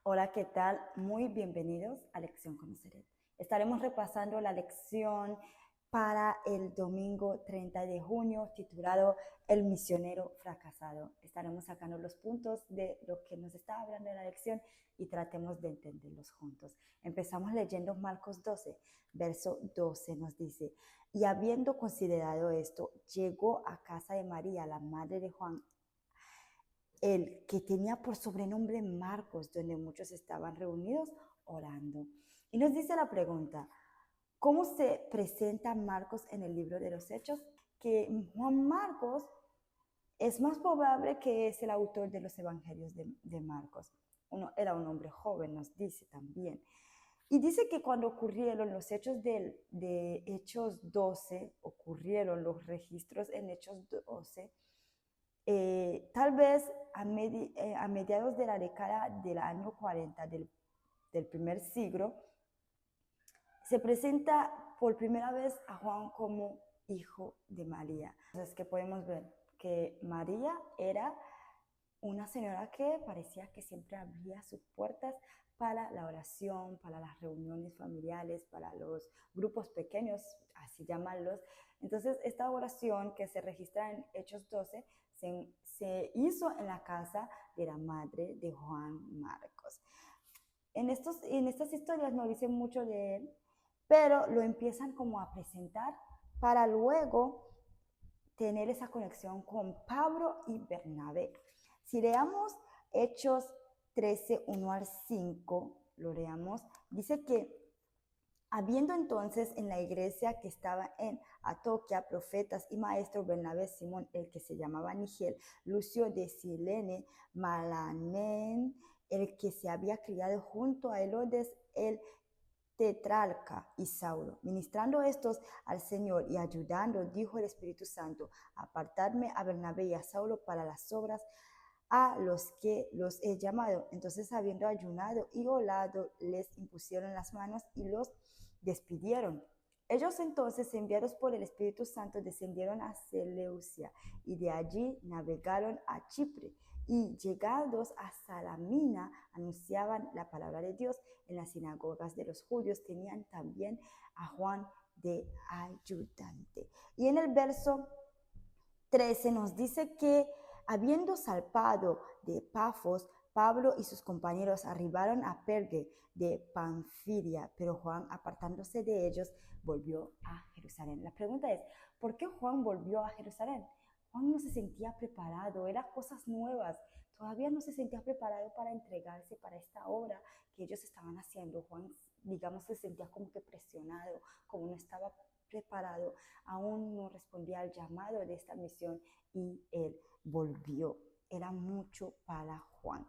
Hola, ¿qué tal? Muy bienvenidos a Lección Conoceré. Estaremos repasando la lección para el domingo 30 de junio titulado El misionero fracasado. Estaremos sacando los puntos de lo que nos está hablando en la lección y tratemos de entenderlos juntos. Empezamos leyendo Marcos 12, verso 12 nos dice: y habiendo considerado esto, llegó a casa de María, la madre de Juan, el que tenía por sobrenombre Marcos, donde muchos estaban reunidos orando. Y nos dice la pregunta: ¿cómo se presenta Marcos en el libro de los Hechos? Que Juan Marcos es más probable que es el autor de los evangelios de Marcos. Era un hombre joven, nos dice también. Y dice que cuando ocurrieron los hechos de Hechos 12, ocurrieron los registros en Hechos 12, tal vez a mediados de la década del año 40 del primer siglo, se presenta por primera vez a Juan como hijo de María. Entonces, que podemos ver que María era una señora que parecía que siempre abría sus puertas para la oración, para las reuniones familiares, para los grupos pequeños, así llamarlos. Entonces, esta oración que se registra en Hechos 12 se hizo en la casa de la madre de Juan Marcos. En estas historias no dicen mucho de él, pero lo empiezan como a presentar para luego tener esa conexión con Pablo y Bernabé. Si leamos Hechos 13, 1 al 5, lo leamos, dice que habiendo entonces en la iglesia que estaba en Antioquía profetas y maestros, Bernabé, Simón, el que se llamaba Nigel, Lucio de Silene, Malanén, el que se había criado junto a Herodes, el tetrarca, y Saulo. Ministrando estos al Señor y ayudando, dijo el Espíritu Santo: apartadme a Bernabé y a Saulo para las obras a los que los he llamado. Entonces, habiendo ayunado y orado, les impusieron las manos y los despidieron. Ellos entonces, enviados por el Espíritu Santo, descendieron a Seleucia y de allí navegaron a Chipre, y llegados a Salamina anunciaban la palabra de Dios en las sinagogas de los judíos. Tenían también a Juan de ayudante. Y en el verso 13 nos dice que habiendo salpado de Pafos, Pablo y sus compañeros arribaron a Perge de Panfilia, pero Juan, apartándose de ellos, volvió a Jerusalén. La pregunta es: ¿por qué Juan volvió a Jerusalén? Juan no se sentía preparado, eran cosas nuevas, todavía no se sentía preparado para entregarse para esta obra que ellos estaban haciendo. Juan, digamos, se sentía como que presionado, como no estaba preparado, aún no respondía al llamado de esta misión, y él volvió. Era mucho para Juan.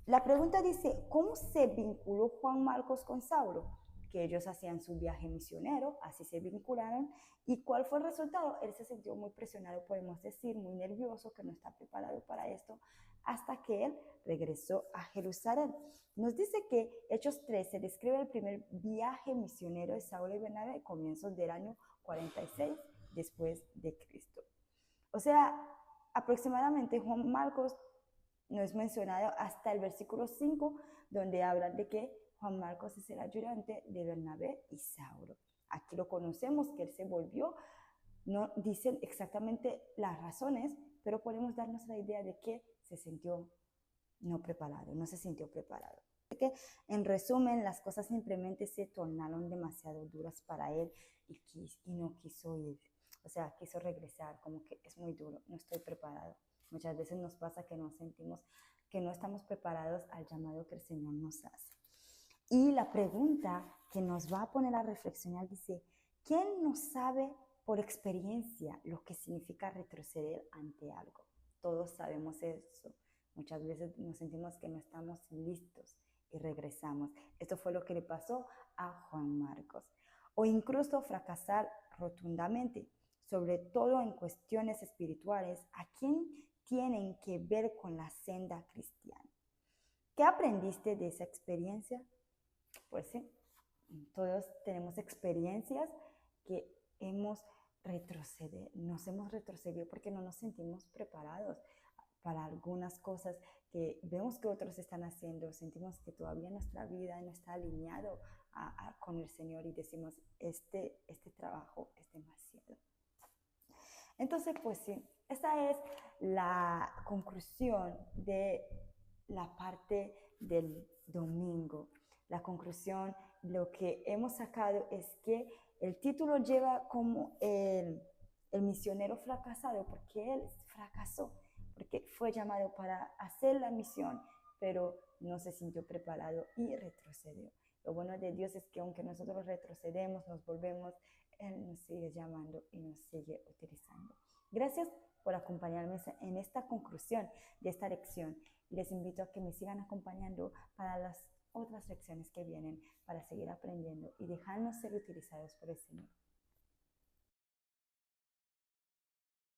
La pregunta dice: ¿cómo se vinculó Juan Marcos con Saulo? Que ellos hacían su viaje misionero, así se vincularon. ¿Y cuál fue el resultado? Él se sintió muy presionado, podemos decir, muy nervioso, que no está preparado para esto, hasta que él regresó a Jerusalén. Nos dice que Hechos 13 describe el primer viaje misionero de Saulo y Bernabé, comienzos del año 46 después de Cristo. O sea, aproximadamente Juan Marcos no es mencionado hasta el versículo 5, donde hablan de que Juan Marcos es el ayudante de Bernabé y Saulo. Aquí lo conocemos, que él se volvió. No dicen exactamente las razones, pero podemos darnos la idea de que se sintió no preparado, no se sintió preparado. Que, en resumen, las cosas simplemente se tornaron demasiado duras para él y no quiso ir. O sea, quiso regresar, como que es muy duro, no estoy preparado. Muchas veces nos pasa que nos sentimos que no estamos preparados al llamado que el Señor nos hace. Y la pregunta que nos va a poner a reflexionar dice: ¿quién no sabe por experiencia lo que significa retroceder ante algo? Todos sabemos eso. Muchas veces nos sentimos que no estamos listos y regresamos. Esto fue lo que le pasó a Juan Marcos. O incluso fracasar rotundamente, sobre todo en cuestiones espirituales, ¿a quién tienen que ver con la senda cristiana? ¿Qué aprendiste de esa experiencia? Pues sí, todos tenemos experiencias que nos hemos retrocedido porque no nos sentimos preparados. para algunas cosas que vemos que otros están haciendo, sentimos que todavía nuestra vida no está alineado con el Señor y decimos, este trabajo es demasiado. Entonces, pues sí, esa es la conclusión de la parte del domingo. La conclusión, lo que hemos sacado es que el título lleva como el misionero fracasado, porque él fracasó, porque fue llamado para hacer la misión, pero no se sintió preparado y retrocedió. Lo bueno de Dios es que aunque nosotros retrocedemos, nos volvemos, Él nos sigue llamando y nos sigue utilizando. Gracias por acompañarme en esta conclusión de esta lección. Les invito a que me sigan acompañando para las otras lecciones que vienen, para seguir aprendiendo y dejarnos ser utilizados por el Señor.